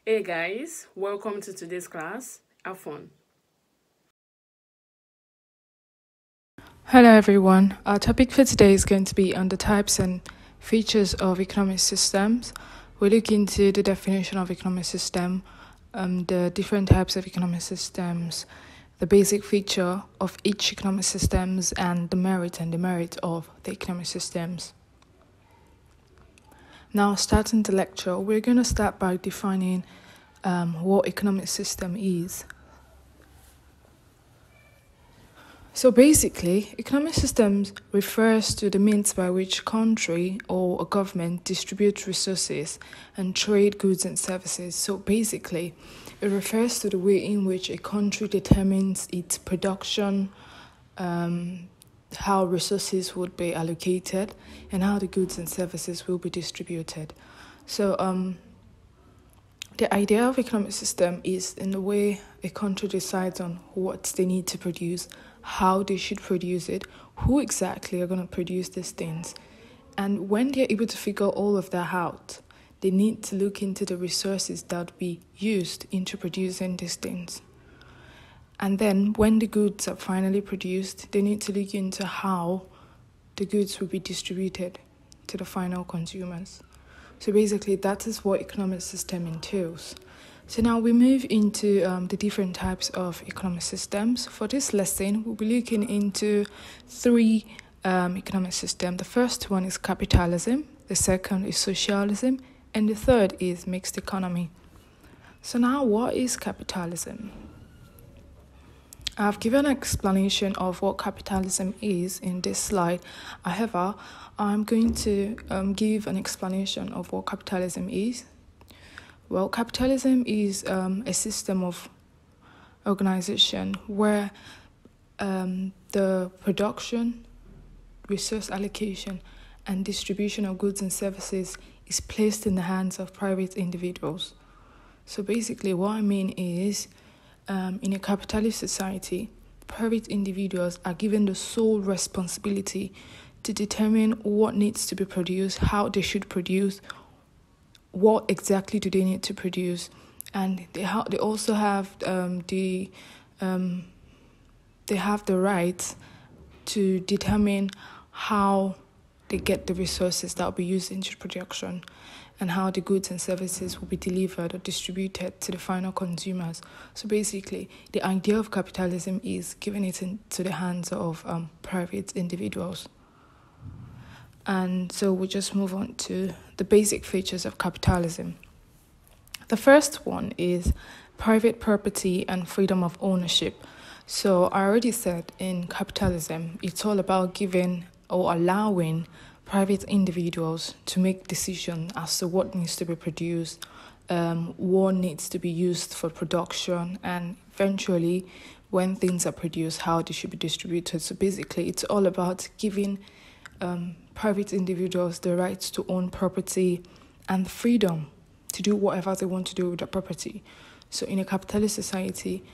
Hey guys, welcome to today's class. Have fun. Hello everyone. Our topic for today is going to be on the types and features of economic systems. We'll look into the definition of economic system, the different types of economic systems, the basic feature of each economic systems, and the merit and demerit of the economic systems. Now, starting the lecture, we're going to start by defining what economic system is. So basically, economic systems refers to the means by which a country or a government distributes resources and trade goods and services. So basically, it refers to the way in which a country determines its production, how resources would be allocated, and how the goods and services will be distributed. So the idea of economic system is in the way a country decides on what they need to produce, how they should produce it, who exactly are going to produce these things. And when they're able to figure all of that out, they need to look into the resources that will be used into producing these things. And then when the goods are finally produced, they need to look into how the goods will be distributed to the final consumers. So basically, that is what economic system entails. So now we move into the different types of economic systems. For this lesson, we'll be looking into three economic systems. The first one is capitalism, the second is socialism, and the third is mixed economy. So now, what is capitalism? I've given an explanation of what capitalism is in this slide. However, I'm going to give an explanation of what capitalism is. Well, capitalism is a system of organization where the production, resource allocation, and distribution of goods and services is placed in the hands of private individuals. So basically, what I mean is, in a capitalist society, private individuals are given the sole responsibility to determine what needs to be produced, how they should produce, what exactly do they need to produce, and they also have they have the right to determine how they get the resources that will be used into production and how the goods and services will be delivered or distributed to the final consumers. So basically, the idea of capitalism is giving it into the hands of private individuals. And so we just move on to the basic features of capitalism. The first one is private property and freedom of ownership. So I already said in capitalism, it's all about giving or allowing private individuals to make decisions as to what needs to be produced, what needs to be used for production, and eventually, when things are produced, how they should be distributed. So basically, it's all about giving private individuals the right to own property and freedom to do whatever they want to do with the property. So in a capitalist society,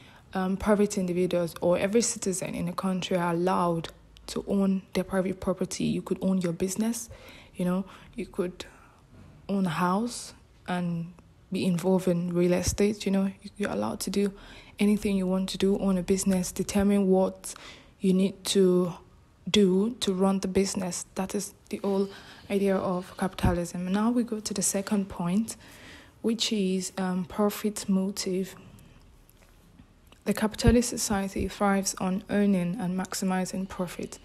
private individuals or every citizen in a country are allowed to own their private property. You could own your business, you could own a house and be involved in real estate, you're allowed to do anything you want to do, own a business, determine what you need to do to run the business. That is the whole idea of capitalism. And now we go to the second point, which is profit motive. The capitalist society thrives on earning and maximizing profit.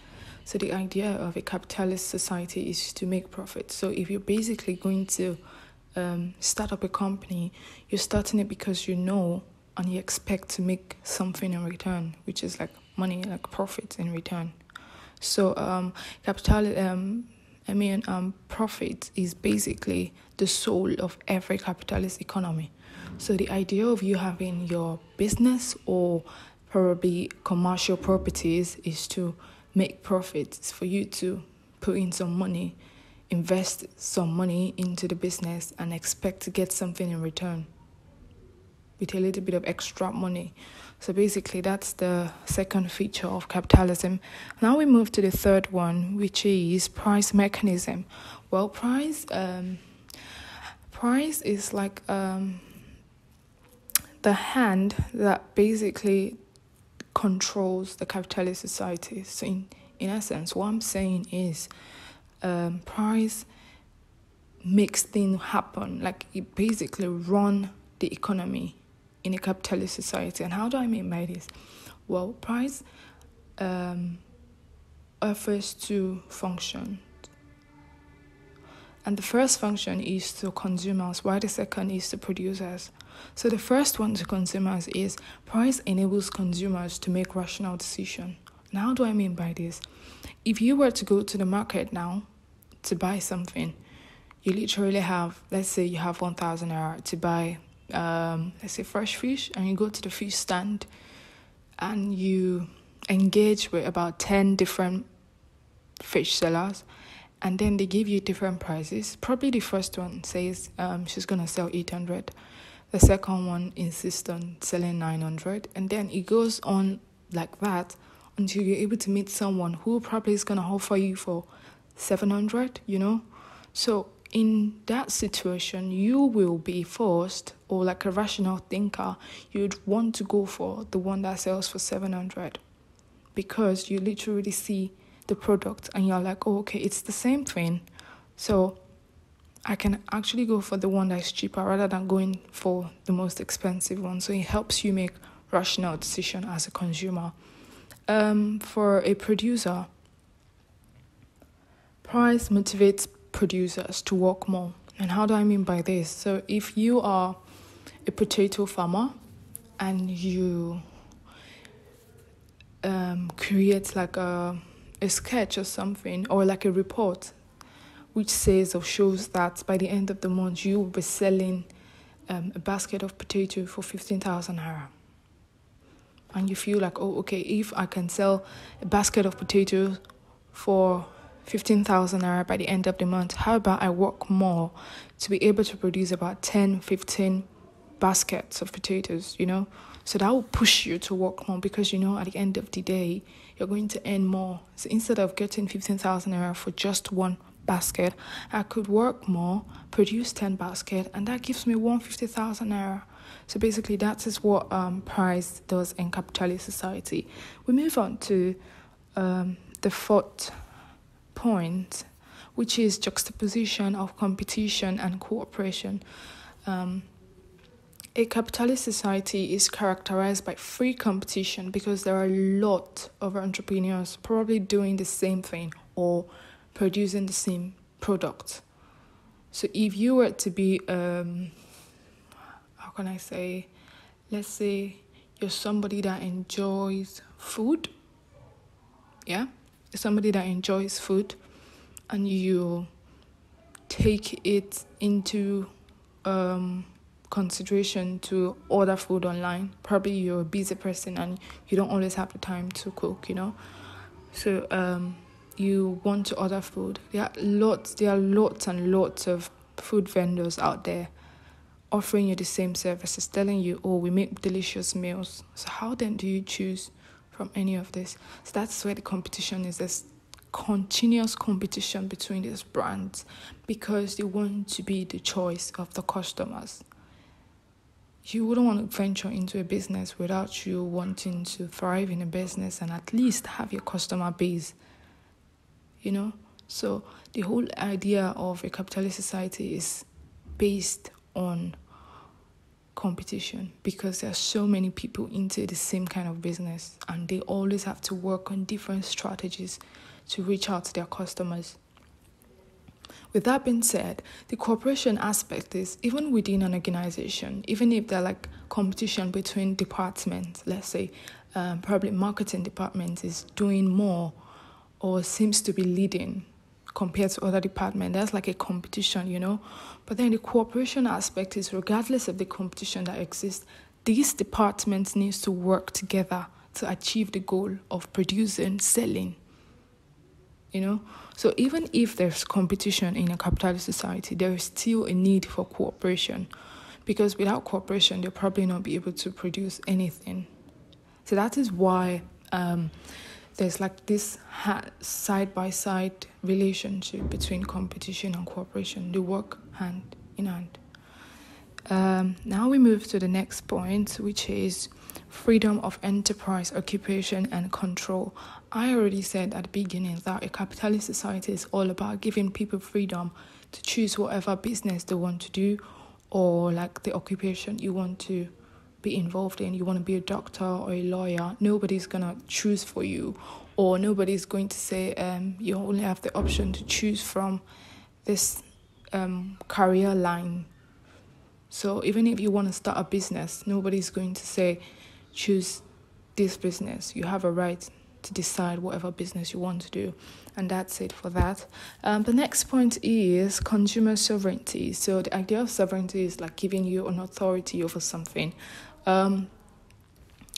So the idea of a capitalist society is to make profit. So if you're basically going to start up a company, you're starting it because you know and you expect to make something in return, which is like money, like profit in return. So profit is basically the soul of every capitalist economy. So the idea of you having your business or probably commercial properties is to make profits, for you to put in some money, invest some money into the business and expect to get something in return with a little bit of extra money. So basically, that's the second feature of capitalism. Now we move to the third one, which is price mechanism. Well, price is like the hand that basically controls the capitalist society. So in essence, what I'm saying is price makes things happen. Like it basically run the economy in a capitalist society. And how do I mean by this? Well, price offers two functions. And the first function is to consumers, while the second is to producers. So the first one to consumers is price enables consumers to make rational decisions. And how do I mean by this? If you were to go to the market now to buy something, you literally have, let's say you have 1,000 naira to buy, let's say fresh fish, and you go to the fish stand and you engage with about 10 different fish sellers, and then they give you different prices. Probably the first one says she's going to sell 800. The second one insists on selling 900. And then it goes on like that until you're able to meet someone who probably is going to offer you for 700, So in that situation, you will be forced, or like a rational thinker, you'd want to go for the one that sells for 700 because you literally see the product and you're like, oh, okay, it's the same thing, so I can actually go for the one that's cheaper rather than going for the most expensive one. So it helps you make rational decision as a consumer. For a producer, price motivates producers to work more. And how do I mean by this? So if you are a potato farmer and you create like a sketch or something, or like a report which says or shows that by the end of the month you will be selling a basket of potato for 15,000 naira, and you feel like, oh, okay, if I can sell a basket of potatoes for 15,000 naira by the end of the month, how about I work more to be able to produce about 10-15 baskets of potatoes, So that will push you to work more because, at the end of the day, you're going to earn more. So instead of getting 15,000 naira for just one basket, I could work more, produce 10 baskets, and that gives me 150,000 naira. So basically, that is what price does in capitalist society. We move on to the fourth point, which is juxtaposition of competition and cooperation. A capitalist society is characterized by free competition because there are a lot of entrepreneurs probably doing the same thing or producing the same product. So if you were to be, let's say you're somebody that enjoys food, you're somebody that enjoys food, and you take it into consideration to order food online. Probably you're a busy person and you don't always have the time to cook, So you want to order food. There are lots and lots of food vendors out there offering you the same services, telling you, oh, we make delicious meals. So how then do you choose from any of this? So that's where the competition is. There's continuous competition between these brands because they want to be the choice of the customers. You wouldn't want to venture into a business without you wanting to thrive in a business and at least have your customer base, So the whole idea of a capitalist society is based on competition because there are so many people into the same kind of business and they always have to work on different strategies to reach out to their customers. With that being said, the cooperation aspect is even within an organization, even if there's like competition between departments, let's say probably marketing department is doing more or seems to be leading compared to other departments, that's like a competition, But then the cooperation aspect is regardless of the competition that exists, these departments need to work together to achieve the goal of producing, selling. So even if there's competition in a capitalist society, there is still a need for cooperation because without cooperation, they'll probably not be able to produce anything. So that is why there's like this side-by-side relationship between competition and cooperation. They work hand in hand. Now we move to the next point, which is freedom of enterprise, occupation, and control. I already said at the beginning that a capitalist society is all about giving people freedom to choose whatever business they want to do, or like the occupation you want to be involved in. You want to be a doctor or a lawyer, nobody's gonna choose for you, or nobody's going to say you only have the option to choose from this career line. So even if you want to start a business, nobody's going to say choose this business. You have a right to decide whatever business you want to do. And that's it for that. The next point is consumer sovereignty. So the idea of sovereignty is like giving you an authority over something.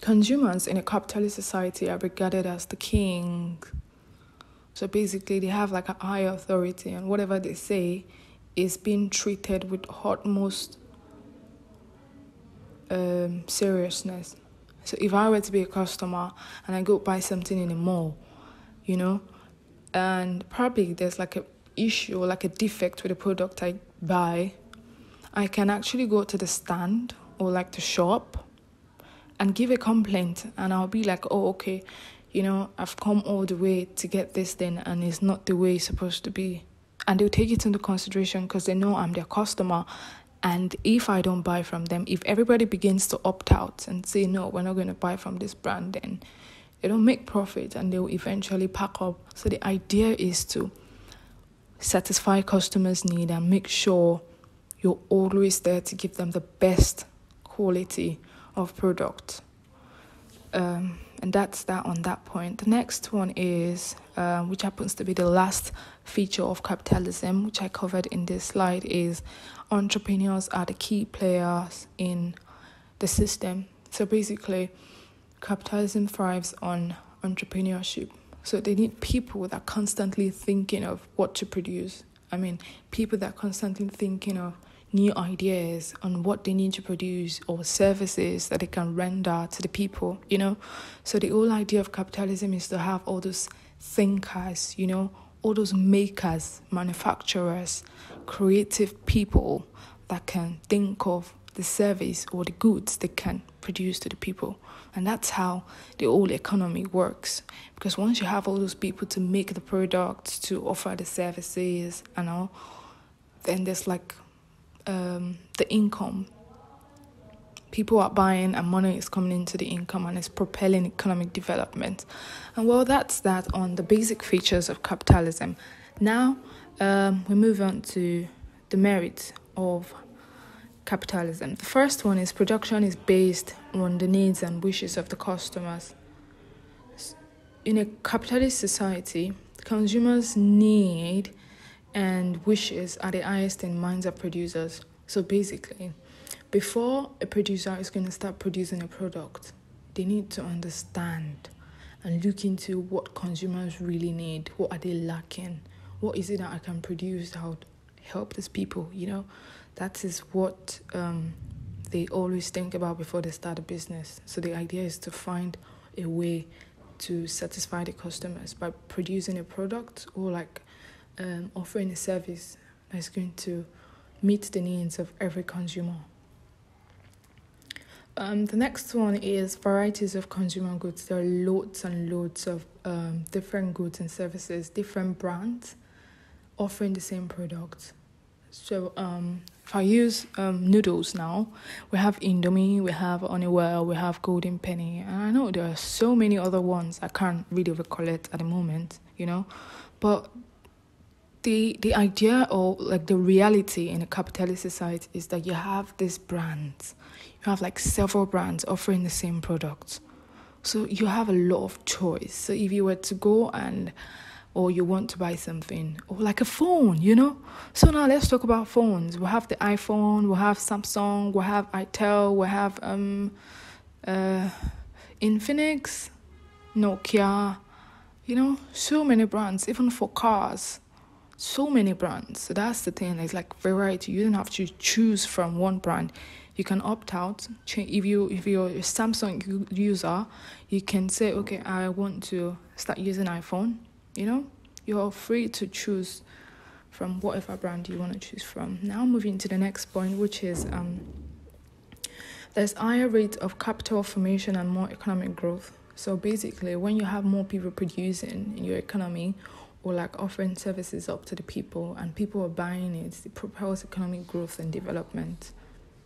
Consumers in a capitalist society are regarded as the king. So basically they have like a higher authority, and whatever they say is being treated with utmost seriousness. So if I were to be a customer and I go buy something in a mall, and probably there's like a issue or like a defect with the product I buy, I can actually go to the stand or like the shop and give a complaint, and I'll be like, oh, okay, I've come all the way to get this thing and it's not the way it's supposed to be. And they'll take it into consideration because they know I'm their customer. And if I don't buy from them, if everybody begins to opt out and say, no, we're not going to buy from this brand, then they don't make profit and they'll eventually pack up. So the idea is to satisfy customers' need and make sure you're always there to give them the best quality of product. And that's that on that point. The next one is, which happens to be the last feature of capitalism, which I covered in this slide, is entrepreneurs are the key players in the system. So basically, capitalism thrives on entrepreneurship. So they need people that are constantly thinking of what to produce. People that are constantly thinking of new ideas on what they need to produce or services that they can render to the people, So the whole idea of capitalism is to have all those thinkers, all those makers, manufacturers, creative people that can think of the service or the goods they can produce to the people. And that's how the whole economy works. Because once you have all those people to make the products, to offer the services and all, then there's like the income. People are buying and money is coming into the income and it's propelling economic development. And well, that's that on the basic features of capitalism. Now, we move on to the merits of capitalism. The first one is production is based on the needs and wishes of the customers. In a capitalist society, consumers' need and wishes are the highest in minds of producers. So basically, before a producer is going to start producing a product, they need to understand and look into what consumers really need. What are they lacking? What is it that I can produce that would help these people? That is what they always think about before they start a business. So the idea is to find a way to satisfy the customers by producing a product or like offering a service that's going to meet the needs of every consumer. The next one is varieties of consumer goods. There are loads and loads of different goods and services, different brands offering the same product. So if I use noodles now, we have Indomie, we have Honeywell, we have Golden Penny, and I know there are so many other ones I can't really recall it at the moment, but the idea or like the reality in a capitalist society is that you have these brands. You have like several brands offering the same product. So you have a lot of choice. So if you were to go or you want to buy something, or like a phone, So now let's talk about phones. We have the iPhone, we have Samsung, we have Itel, we have Infinix, Nokia, so many brands, even for cars. So many brands. So that's the thing. It's like variety. You don't have to choose from one brand. You can opt out. If you're a Samsung user, you can say, okay, I want to start using iPhone. You're free to choose from whatever brand you want to choose from. Now moving to the next point, which is there's higher rate of capital formation and more economic growth. So basically, when you have more people producing in your economy or like offering services up to the people and people are buying it propels economic growth and development.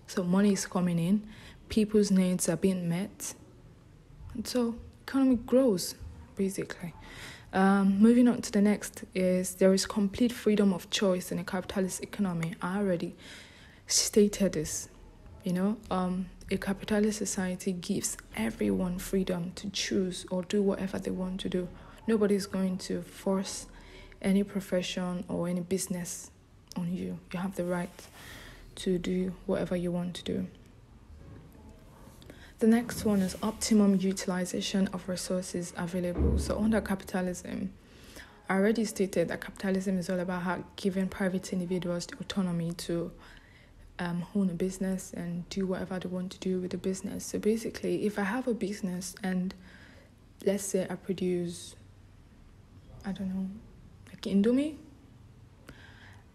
So money is coming in, people's needs are being met, and so economy grows, basically. Moving on to the next is there is complete freedom of choice in a capitalist economy. I already stated this, a capitalist society gives everyone freedom to choose or do whatever they want to do. Nobody's going to force any profession or any business on you. You have the right to do whatever you want to do. The next one is optimum utilization of resources available. So under capitalism, I already stated that capitalism is all about giving private individuals the autonomy to own a business and do whatever they want to do with the business. So basically, if I have a business and let's say I produce, like Indomie,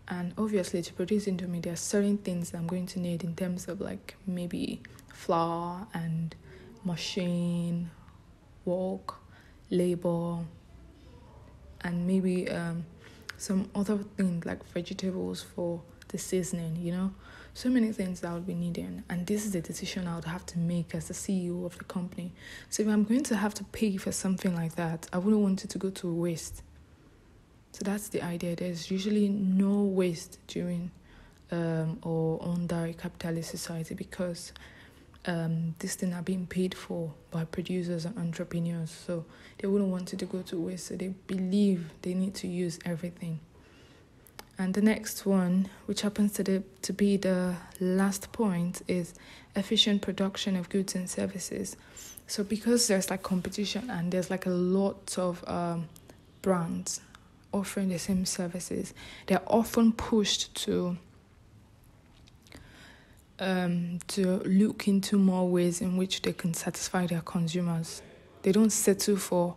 and obviously to produce Indomie, there are certain things I'm going to need in terms of like maybe flour and machine, work, labor, and maybe some other things like vegetables for the seasoning, so many things that I would be needing. And this is a decision I would have to make as the CEO of the company. So if I'm going to have to pay for something like that, I wouldn't want it to go to waste. So that's the idea. There's usually no waste during or under a capitalist society because these things are being paid for by producers and entrepreneurs. So they wouldn't want it to go to waste. So they believe they need to use everything. And the next one, which happens to be the last point, is efficient production of goods and services. So because there's like competition and there's like a lot of brands offering the same services, they're often pushed to look into more ways in which they can satisfy their consumers. They don't settle for,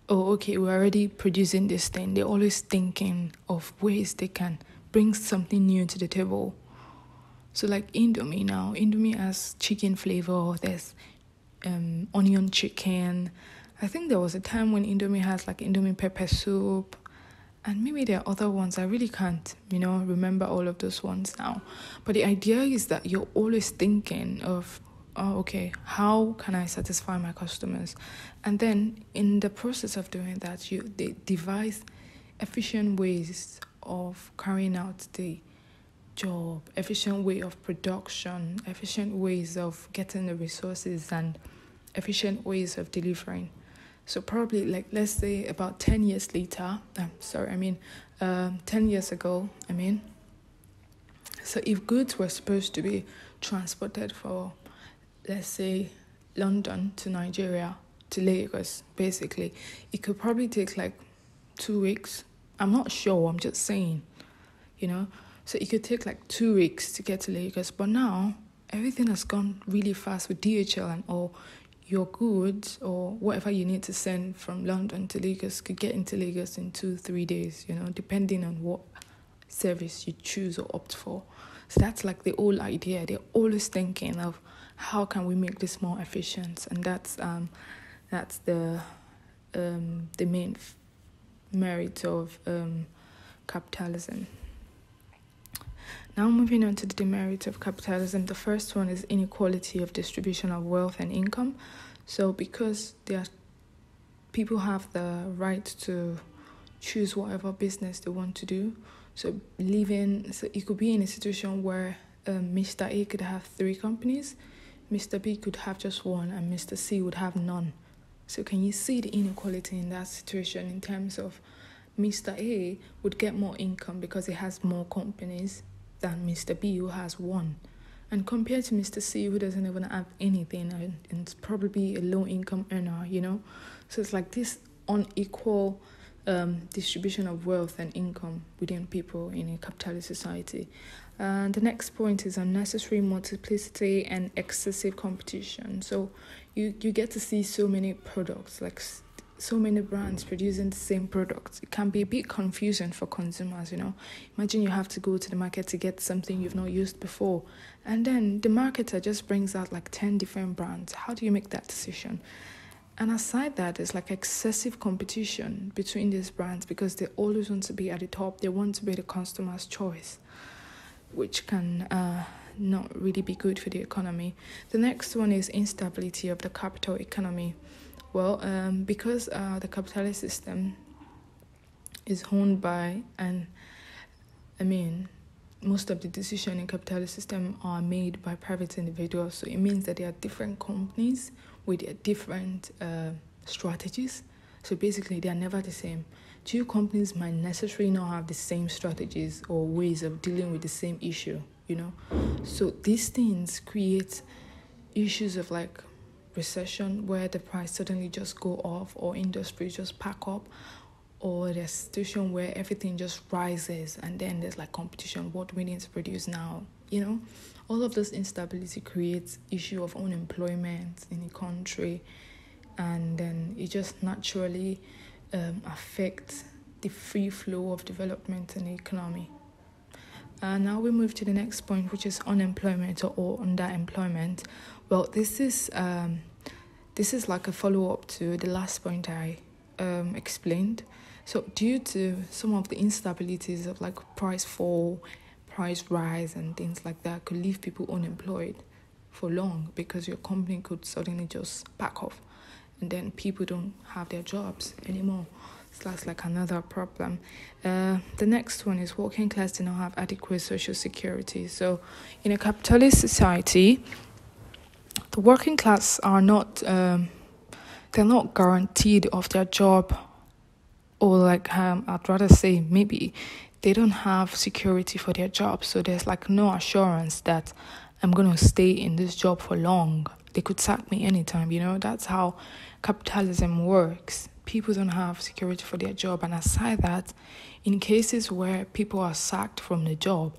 we're already producing this thing. They're always thinking of ways they can bring something new to the table. So like Indomie now, Indomie has chicken flavor, there's onion chicken. I think there was a time when Indomie has like Indomie pepper soup, and maybe there are other ones. I really can't, remember all of those ones now. But the idea is that you're always thinking of, how can I satisfy my customers? And then in the process of doing that, they devise efficient ways of carrying out the job, efficient way of production, efficient ways of getting the resources, and efficient ways of delivering. So probably let's say about 10 years later, 10 years ago, so if goods were supposed to be transported for, let's say, London to Nigeria, to Lagos, basically, it could probably take 2 weeks. I'm not sure, I'm just saying, So it could take 2 weeks to get to Lagos. But now, everything has gone really fast with DHL and all. Your goods or whatever you need to send from London to Lagos could get into Lagos in 2-3 days, depending on what service you choose or opt for. So that's the whole idea. They're always thinking of how can we make this more efficient, and that's the main merit of capitalism. Now moving on to the demerits of capitalism, the first one is inequality of distribution of wealth and income. So because people have the right to choose whatever business they want to do, so it could be in a situation where Mr. A could have 3 companies, Mr. B could have just one, and Mr. C would have none. So can you see the inequality in that situation in terms of Mr. A would get more income because he has more companies than Mr. B, who has one. And compared to Mr. C, who doesn't even have anything and it's probably a low-income earner, So it's this unequal distribution of wealth and income within people in a capitalist society. And the next point is unnecessary multiplicity and excessive competition. So you get to see so many products, so many brands producing the same products, it can be a bit confusing for consumers, Imagine you have to go to the market to get something you've not used before, and then the marketer just brings out like 10 different brands. How do you make that decision? And aside that, there's like excessive competition between these brands because they always want to be at the top. They want to be the customer's choice, which can not really be good for the economy. The next one is instability of the capital economy. Well, because the capitalist system is owned by, most of the decisions in capitalist system are made by private individuals. So it means that there are different companies with their different strategies. So basically, they are never the same. Two companies might necessarily not have the same strategies or ways of dealing with the same issue, So these things create issues of like recession where the price suddenly just go off, or industries just pack up, or there's a situation where everything just rises and then there's like competition. What we need to produce now, all of this instability creates issue of unemployment in the country, and then it just naturally affects the free flow of development in the economy. Now we move to the next point, which is unemployment or underemployment. Well, this is like a follow-up to the last point I explained. So due to some of the instabilities of like price fall, price rise and things like that could leave people unemployed for long, because your company could suddenly just back off and then people don't have their jobs anymore. So that's like another problem. The next one is working class do not have adequate social security. So in a capitalist society, the working class are not they're not guaranteed of their job, or like I'd rather say maybe they don't have security for their job. So there's like no assurance that I'm going to stay in this job for long. They could sack me anytime, That's how capitalism works. People don't have security for their job. And aside that, in cases where people are sacked from the job,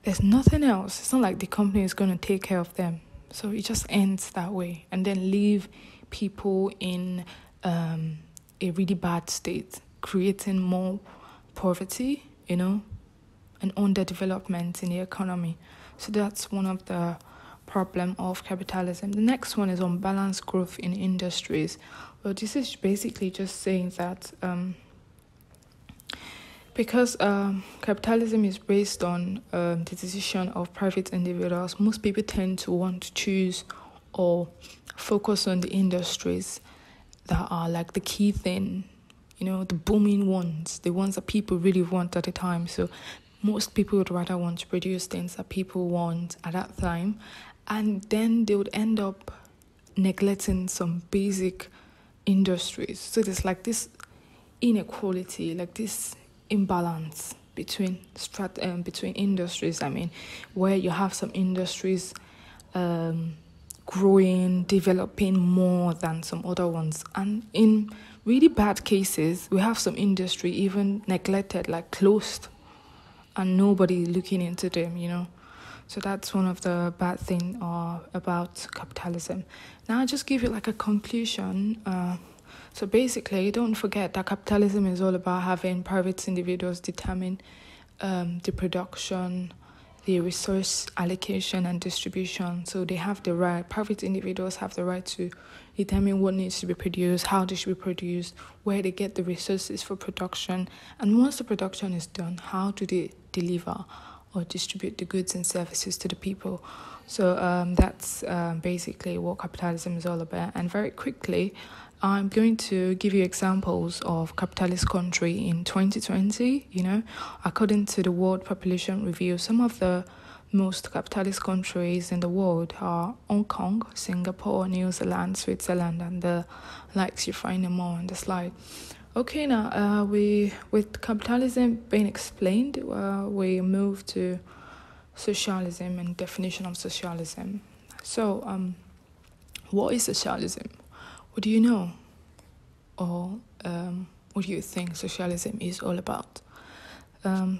there's nothing else. It's not like the company is going to take care of them. So it just ends that way, and then leave people in a really bad state, creating more poverty, and underdevelopment in the economy. So that's one of the problem of capitalism. The next one is unbalanced growth in industries. Well, this is basically just saying that because capitalism is based on the decision of private individuals, most people tend to want to choose or focus on the industries that are like the key thing, the booming ones, the ones that people really want at the time. So most people would rather want to produce things that people want at that time, and then they would end up neglecting some basic industries. So there's like this inequality, like this imbalance between industries. Where you have some industries growing, developing more than some other ones, and in really bad cases, we have some industry even neglected, like closed, and nobody looking into them. So that's one of the bad things about capitalism. Now I'll just give you like a conclusion. So basically, don't forget that capitalism is all about having private individuals determine the production, the resource allocation and distribution. So they have the right, private individuals have the right to determine what needs to be produced, how they should be produced, where they get the resources for production, and once the production is done, how do they deliver or distribute the goods and services to the people. So that's basically what capitalism is all about. And very quickly, I'm going to give you examples of capitalist country in 2020. According to the World Population Review, some of the most capitalist countries in the world are Hong Kong, Singapore, New Zealand, Switzerland, and the likes. You find them all on the slide. Okay, now with capitalism being explained, we move to socialism and definition of socialism. So, what is socialism? What do you know? Or what do you think socialism is all about?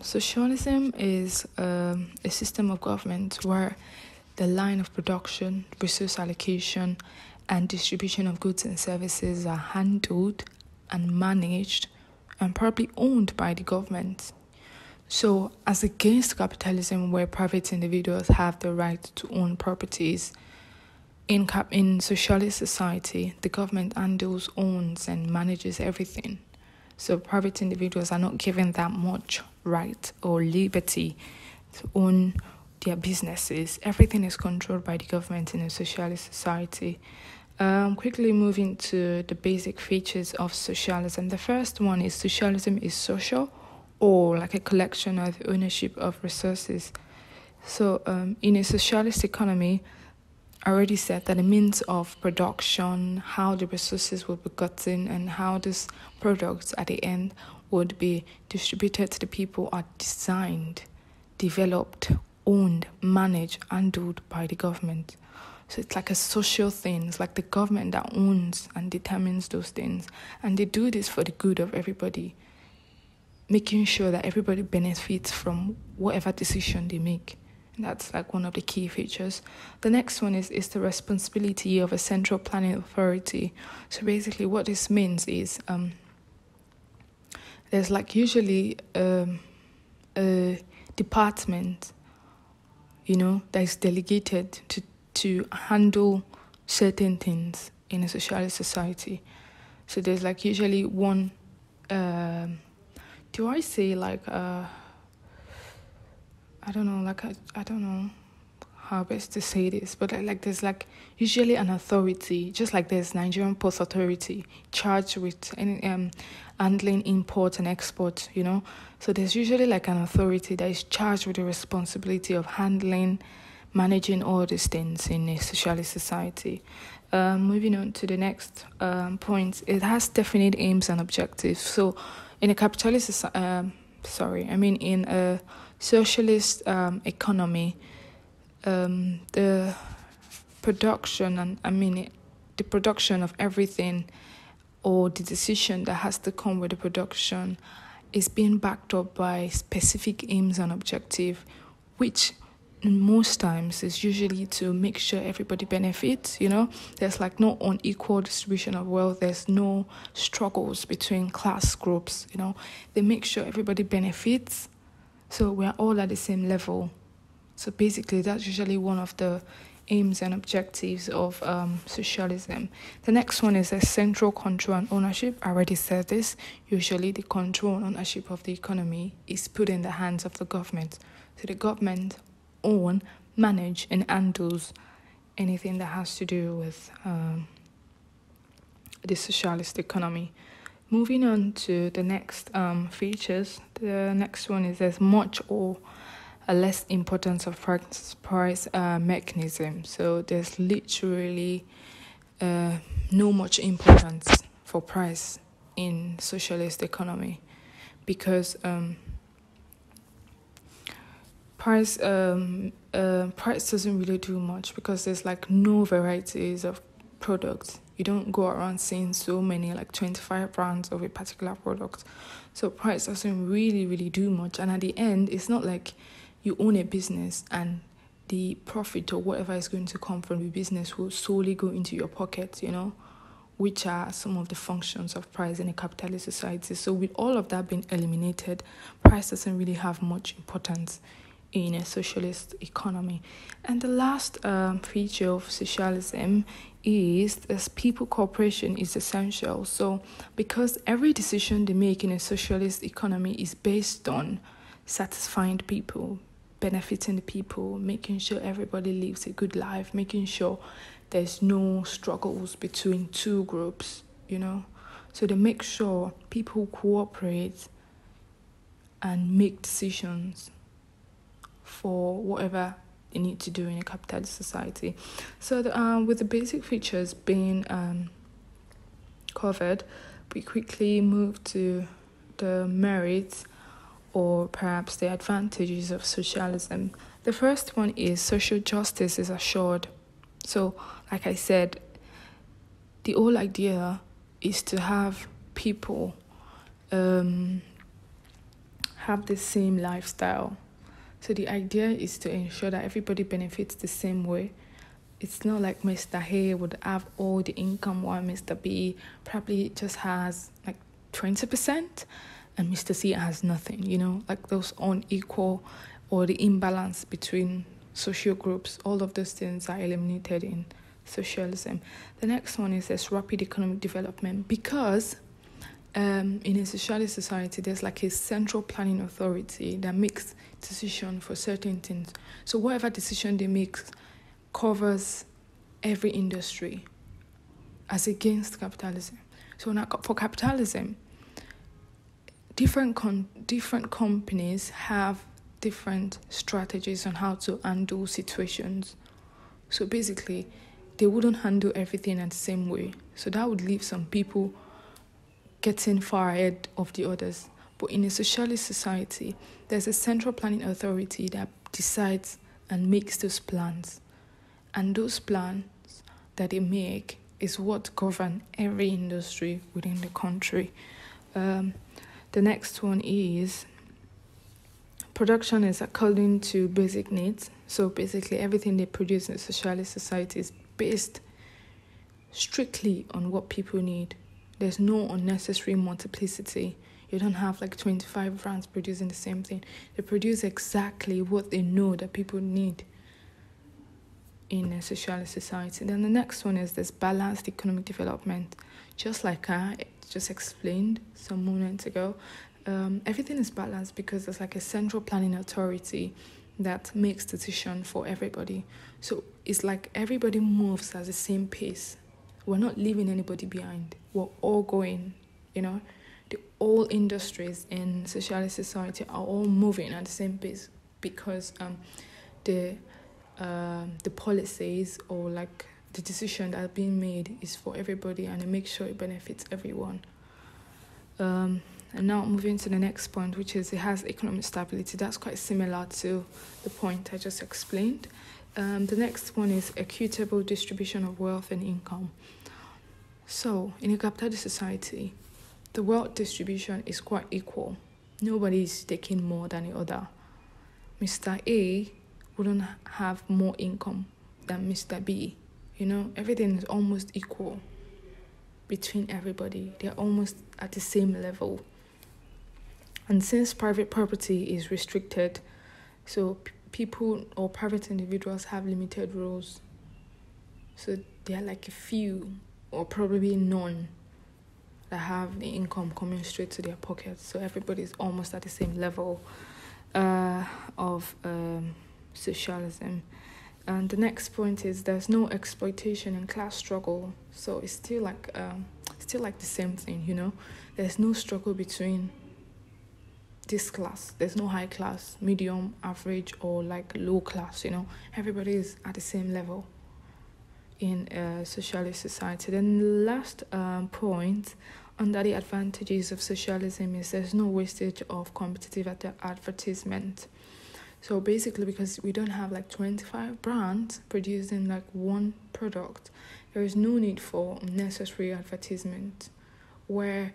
Socialism is a system of government where the line of production, resource allocation, and distribution of goods and services are handled and managed and probably owned by the government. So, as against capitalism, where private individuals have the right to own properties, in socialist society, the government handles, owns, and manages everything. So, private individuals are not given that much right or liberty to own their businesses. Everything is controlled by the government in a socialist society. Quickly moving to the basic features of socialism. The first one is socialism is social, or like a collection of ownership of resources. So in a socialist economy, I already said that the means of production, how the resources will be gotten, and how these products at the end would be distributed to the people are designed, developed, owned, managed, handled by the government. So it's like a social thing. It's like the government that owns and determines those things. And they do this for the good of everybody, making sure that everybody benefits from whatever decision they make. And that's like one of the key features. The next one is the responsibility of a central planning authority. So basically what this means is there's like usually a department, that is delegated to handle certain things in a socialist society. So there's like usually one, do I say like, I don't know how best to say this, but like there's like usually an authority, just like there's Nigerian Post Authority charged with handling import and export, So there's usually like an authority that is charged with the responsibility of handling, managing all these things in a socialist society. Moving on to the next point, it has definite aims and objectives. So in a capitalist, in a socialist economy, the production the production of everything, or the decision that has to come with the production, is being backed up by specific aims and objective, which most times is usually to make sure everybody benefits. There's like no unequal distribution of wealth. There's no struggles between class groups. They make sure everybody benefits, so we're all at the same level. So basically that's usually one of the aims and objectives of socialism. The next one is a central control and ownership. I already said this. Usually the control and ownership of the economy is put in the hands of the government. So the government own, manage, and handles anything that has to do with the socialist economy. Moving on to the next features. The next one is there's much or a less importance of price mechanism. So there's literally no much importance for price in socialist economy, because price doesn't really do much, because there's like no varieties of products. You don't go around seeing so many, like 25 brands of a particular product. So price doesn't really do much. And at the end, it's not like you own a business and the profit or whatever is going to come from the business will solely go into your pocket, which are some of the functions of price in a capitalist society. So with all of that being eliminated, price doesn't really have much importance in a socialist economy. And the last feature of socialism is people cooperation is essential. So because every decision they make in a socialist economy is based on satisfying people, benefiting the people, making sure everybody lives a good life, making sure there's no struggles between two groups, So they make sure people cooperate and make decisions for whatever they need to do in a capitalist society. So with the basic features being covered, we quickly move to the merits, or perhaps the advantages of socialism. The first one is social justice is assured. So, like I said, the whole idea is to have people have the same lifestyle. So the idea is to ensure that everybody benefits the same way, it's not like Mr. A would have all the income while Mr. B probably just has like 20% and Mr. C has nothing, like those unequal or the imbalance between social groups. All of those things are eliminated in socialism. The next one is this rapid economic development, because in a socialist society, there's like a central planning authority that makes decision for certain things. So whatever decision they make covers every industry, as against capitalism. So for capitalism, different companies have different strategies on how to handle situations. So basically, they wouldn't handle everything in the same way. So that would leave some people getting far ahead of the others. But in a socialist society, there's a central planning authority that decides and makes those plans. And those plans that they make is what govern every industry within the country. The next one is production is according to basic needs. So basically everything they produce in a socialist society is based strictly on what people need. There's no unnecessary multiplicity. You don't have like 25 brands producing the same thing. They produce exactly what they know that people need in a socialist society. Then the next one is this balanced economic development. Just like I just explained some moments ago, everything is balanced because there's like a central planning authority that makes decision for everybody. So it's like everybody moves at the same pace. We're not leaving anybody behind. We're all going, all industries in socialist society are all moving at the same pace because the policies or like the decision that are being made is for everybody and it makes sure it benefits everyone. And now moving to the next point, which is it has economic stability. That's quite similar to the point I just explained. The next one is equitable distribution of wealth and income. So in a capitalist society, the wealth distribution is quite equal. Nobody is taking more than the other. Mr. A wouldn't have more income than Mr. B. Everything is almost equal between everybody. They're almost at the same level. And since private property is restricted, so people or private individuals have limited roles. So there are like a few or probably none that have the income coming straight to their pockets. So everybody's almost at the same level of socialism. And the next point is there's no exploitation and class struggle. So it's still like the same thing, There's no struggle between this class. There's no high class, medium, average, or like low class, Everybody is at the same level in a socialist society. Then the last point under the advantages of socialism is there's no wastage of competitive advertisement. So basically, because we don't have like 25 brands producing like one product, there is no need for unnecessary advertisement where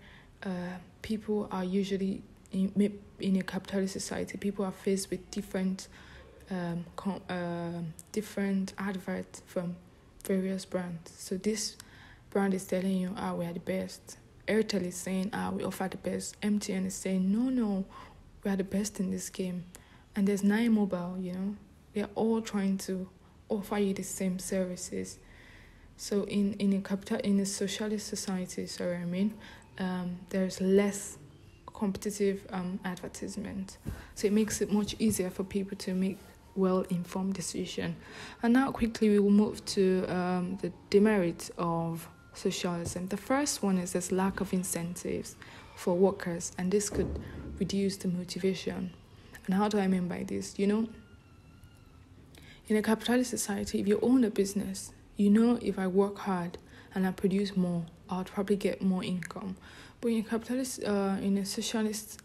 people are usually in a capitalist society, people are faced with different adverts from various brands. So this brand is telling you, we are the best. Airtel is saying, we offer the best. MTN is saying, no, we are the best in this game. And there's Nine Mobile, they're all trying to offer you the same services. So in a socialist society, there's less competitive advertisement. So it makes it much easier for people to make well-informed decision. And now quickly we will move to the demerits of socialism. The first one is this lack of incentives for workers, and this could reduce the motivation. And how do I mean by this? In a capitalist society, if you own a business, if I work hard and I produce more, I'll probably get more income. But in a socialist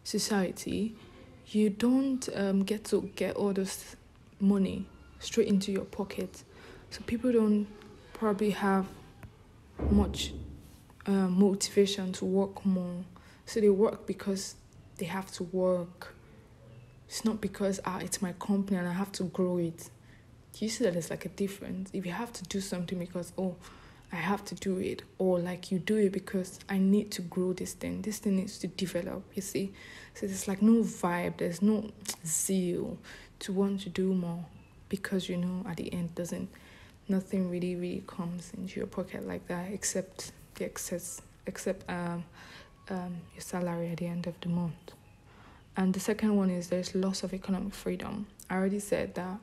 society, you don't get to get all this money straight into your pocket. So people don't probably have much motivation to work more. So they work because they have to work. It's not because it's my company and I have to grow it. you see that there's like a difference. If you have to do something because, oh, I have to do it, or like you do it because I need to grow this thing needs to develop, you see. So there's like no vibe, there's no zeal to want to do more, because you know at the end nothing really comes into your pocket like that, except the excess, your salary at the end of the month. And the second one is there's loss of economic freedom. I already said that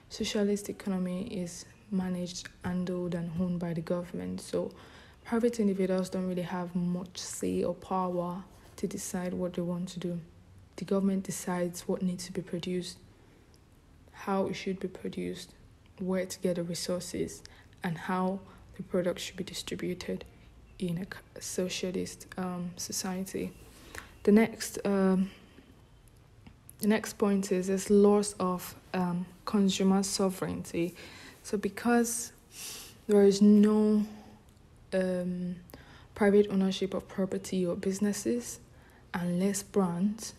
socialist economy is managed, handled, and owned by the government. So private individuals don't really have much say or power to decide what they want to do. The government decides what needs to be produced, how it should be produced, where to get the resources, and how the product should be distributed in a socialist society. The next point is this loss of consumer sovereignty. So because there is no private ownership of property or businesses and less brands,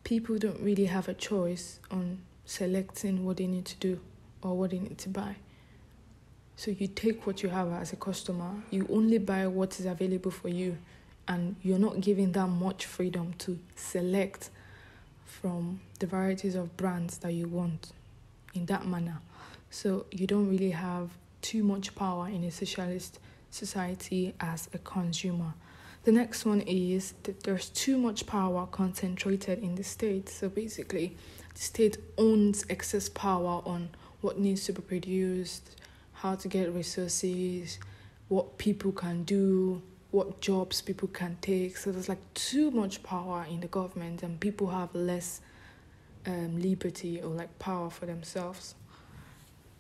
people don't really have a choice on selecting what they need to do or what they need to buy. So you take what you have as a customer, you only buy what is available for you, and you're not given that much freedom to select from the varieties of brands that you want in that manner. So you don't really have too much power in a socialist society as a consumer. The next one is that there's too much power concentrated in the state. So basically, the state owns excess power on what needs to be produced, how to get resources, what people can do, what jobs people can take. So there's like too much power in the government, and people have less liberty or like power for themselves.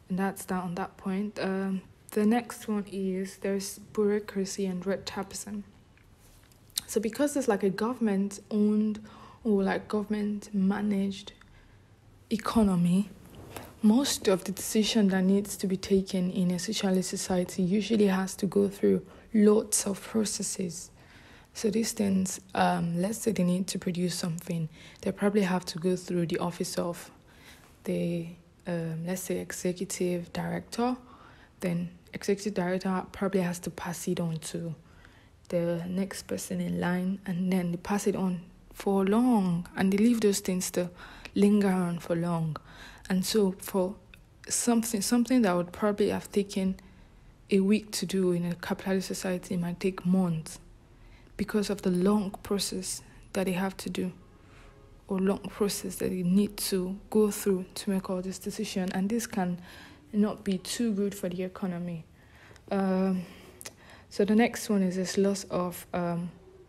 And that's that on that point. The next one is there's bureaucracy and red tapeism. So because there's like a government-owned or like government-managed economy, most of the decision that needs to be taken in a socialist society usually has to go through lots of processes. So these things, let's say they need to produce something, they probably have to go through the office of the, let's say, executive director. Then executive director probably has to pass it on to the next person in line, and then they pass it on for long, and they leave those things to linger on for long. And so for something that would probably have taken a week to do in a capitalist society might take months, because of the long process that they have to do, or long process that they need to go through to make all this decision. And this can not be too good for the economy. So the next one is this loss of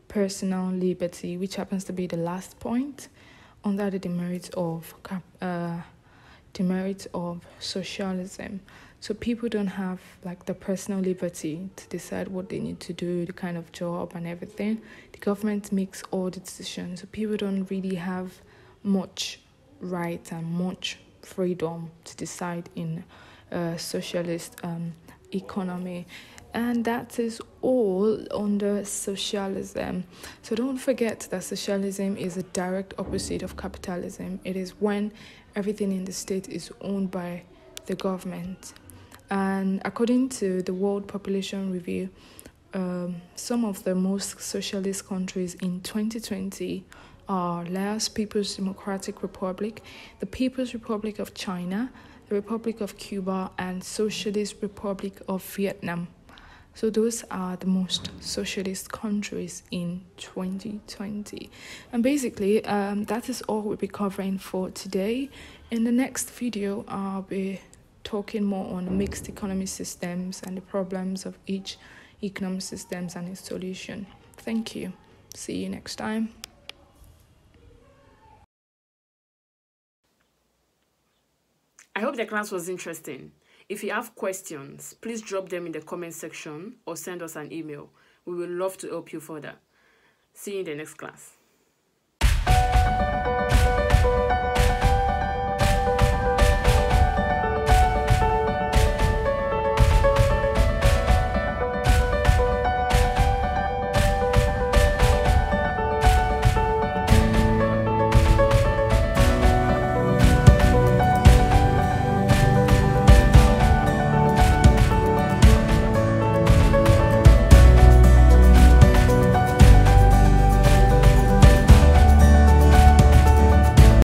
personal liberty, which happens to be the last point under the demerits of socialism. So people don't have like the personal liberty to decide what they need to do, the kind of job and everything. The government makes all the decisions. So people don't really have much right and much freedom to decide in a socialist economy. And that is all under socialism. So don't forget that socialism is a direct opposite of capitalism. It is when everything in the state is owned by the government. And according to the World Population Review, some of the most socialist countries in 2020 are Laos People's Democratic Republic, the People's Republic of China, the Republic of Cuba, and Socialist Republic of Vietnam. So those are the most socialist countries in 2020. And basically, that is all we'll be covering for today. In the next video, I'll be talking more on mixed economy systems and the problems of each economic systems and its solution. Thank you. See you next time. I hope the class was interesting. If you have questions, please drop them in the comment section or send us an email. We would love to help you further. See you in the next class.